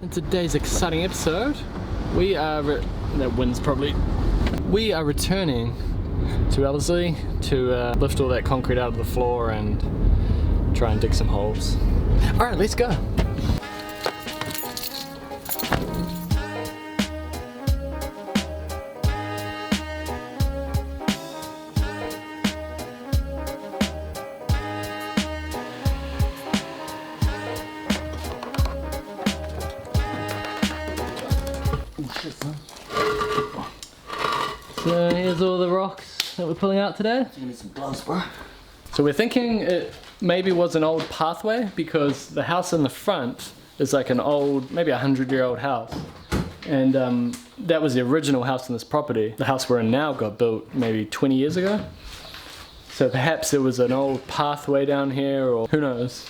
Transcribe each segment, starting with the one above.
In today's exciting episode, we are returning to Ellerslie to lift all that concrete out of the floor and try and dig some holes. Alright, let's go! So here's all the rocks that we're pulling out today. Give me some gloves, bro. So we're thinking it maybe was an old pathway because the house in the front is like an old, maybe 100-year-old house. And that was the original house in this property. The house we're in now got built maybe 20 years ago. So perhaps it was an old pathway down here, or who knows.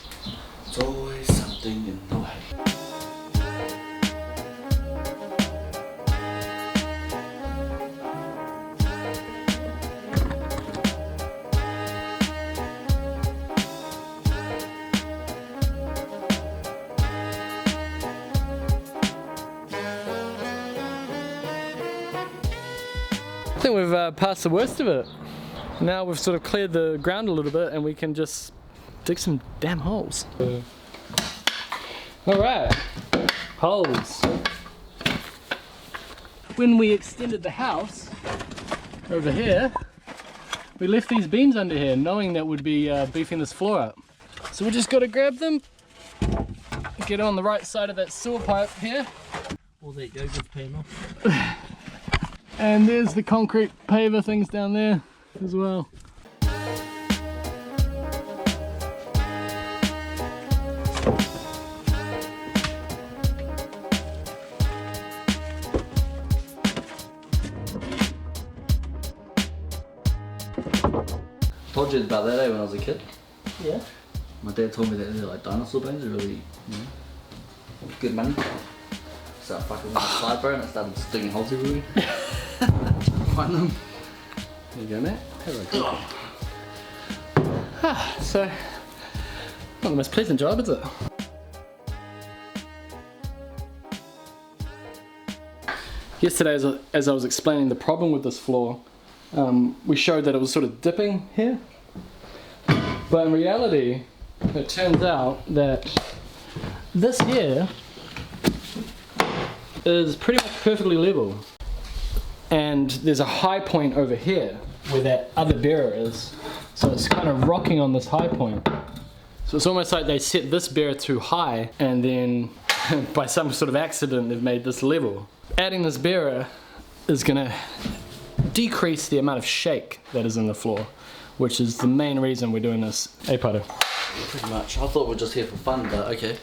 There's always something in the way. I think we've passed the worst of it. Now we've sort of cleared the ground a little bit and we can just dig some damn holes. Alright, holes. When we extended the house over here, we left these beams under here knowing that we'd be beefing this floor up. So we just got to grab them, get on the right side of that sewer pipe here. All that yoga's panel. And there's the concrete paver things down there as well. Told you about that when I was a kid. Yeah. My dad told me that they're like dinosaur bones are really, good money. So I fucking went outside, bro, and I started digging holes everywhere. Find them. There you go, mate. So, not the most pleasant job, is it? Yesterday, as I was explaining the problem with this floor, we showed that it was sort of dipping here. But in reality, it turns out that this here is pretty much perfectly level. And there's a high point over here where that other bearer is. So it's kind of rocking on this high point. So it's almost like they set this bearer too high and then by some sort of accident they've made this level. Adding this bearer is gonna decrease the amount of shake that is in the floor, which is the main reason we're doing this. Hey, Pato. Pretty much. I thought we were just here for fun, but okay.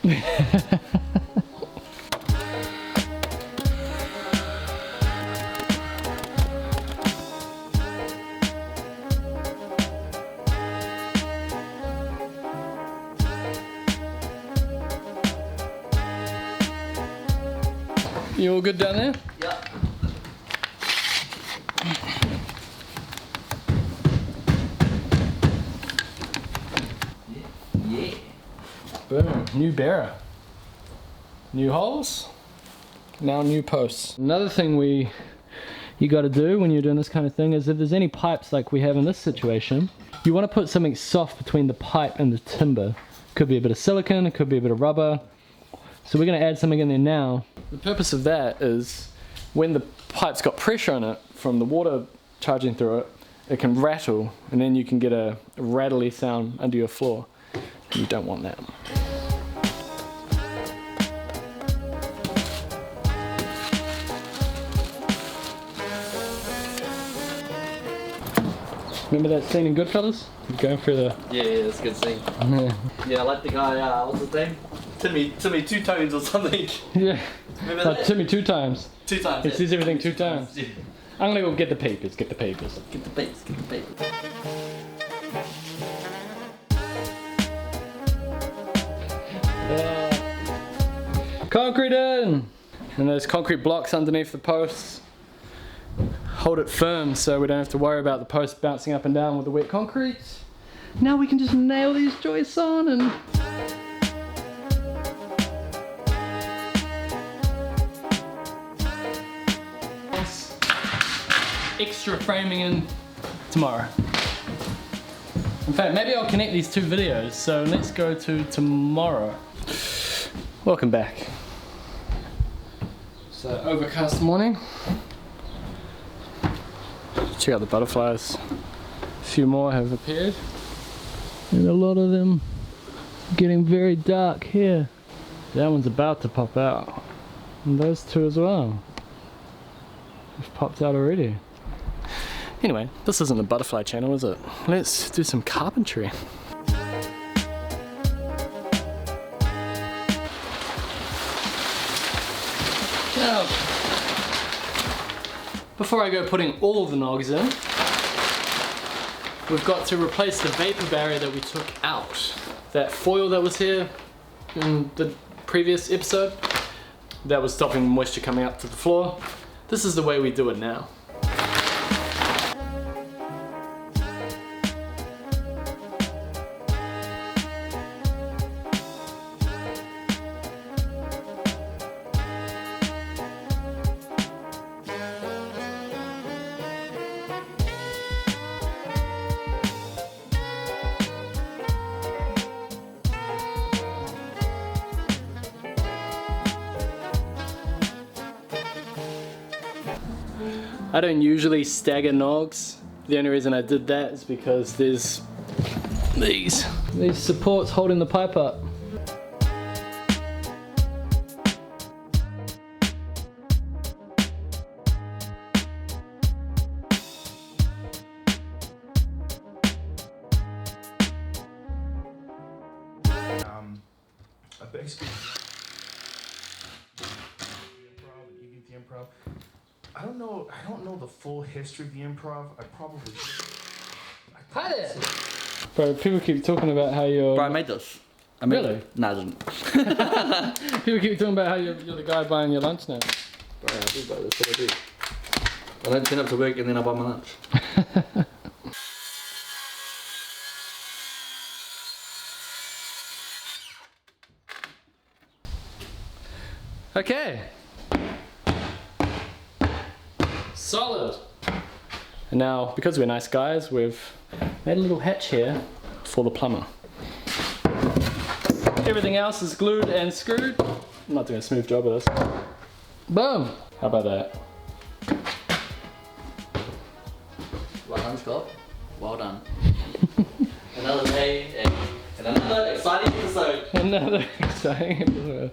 You all good down there? Yeah. Yeah. Boom, new bearer. New holes, now new posts. Another thing you got to do when you're doing this kind of thing is if there's any pipes like we have in this situation, you want to put something soft between the pipe and the timber. Could be a bit of silicone, it could be a bit of rubber. So we're going to add something in there now. The purpose of that is when the pipe's got pressure on it from the water charging through it, it can rattle and then you can get a rattly sound under your floor. You don't want that. Remember that scene in Goodfellas? Going through the... Yeah, that's a good scene. Yeah, I like the guy, what's his name? Timmy Two Tones or something. Yeah. Remember Like that? Timmy 2 times. 2 times. He sees everything 2 times. Yeah. I'm gonna go get the papers, get the papers. Get the papers, get the papers. Concrete in! And there's concrete blocks underneath the posts. Hold it firm so we don't have to worry about the post bouncing up and down with the wet concrete. Now we can just nail these joists on and... extra framing in tomorrow. In fact, maybe I'll connect these two videos, so let's go to tomorrow. Welcome back. So, overcast morning. Check out the butterflies. A few more have appeared. And a lot of them getting very dark here. That one's about to pop out. And those two as well. Have popped out already. Anyway, this isn't a butterfly channel, is it? Let's do some carpentry. Now, before I go putting all the nogs in, we've got to replace the vapor barrier that we took out. That foil that was here in the previous episode, that was stopping moisture coming up to the floor. This is the way we do it now. I don't usually stagger nogs. The only reason I did that is because there's these supports holding the pipe up. Basically, improv and even the improv. I don't know the full history of the improv. I probably. Hi there. Bro, people keep talking about how you're. Bro, I made this. I made Really? it. No, I didn't. People keep talking about how you're the guy buying your lunch now. Bro, I do, bro. That's what I do. I don't turn up to work and then I buy my lunch. Okay. Solid. And now, because we're nice guys, we've made a little hatch here for the plumber. Everything else is glued and screwed. I'm not doing a smooth job of this. Boom! How about that? Well done, Scott. Well done. Another day and another exciting episode. Another exciting episode.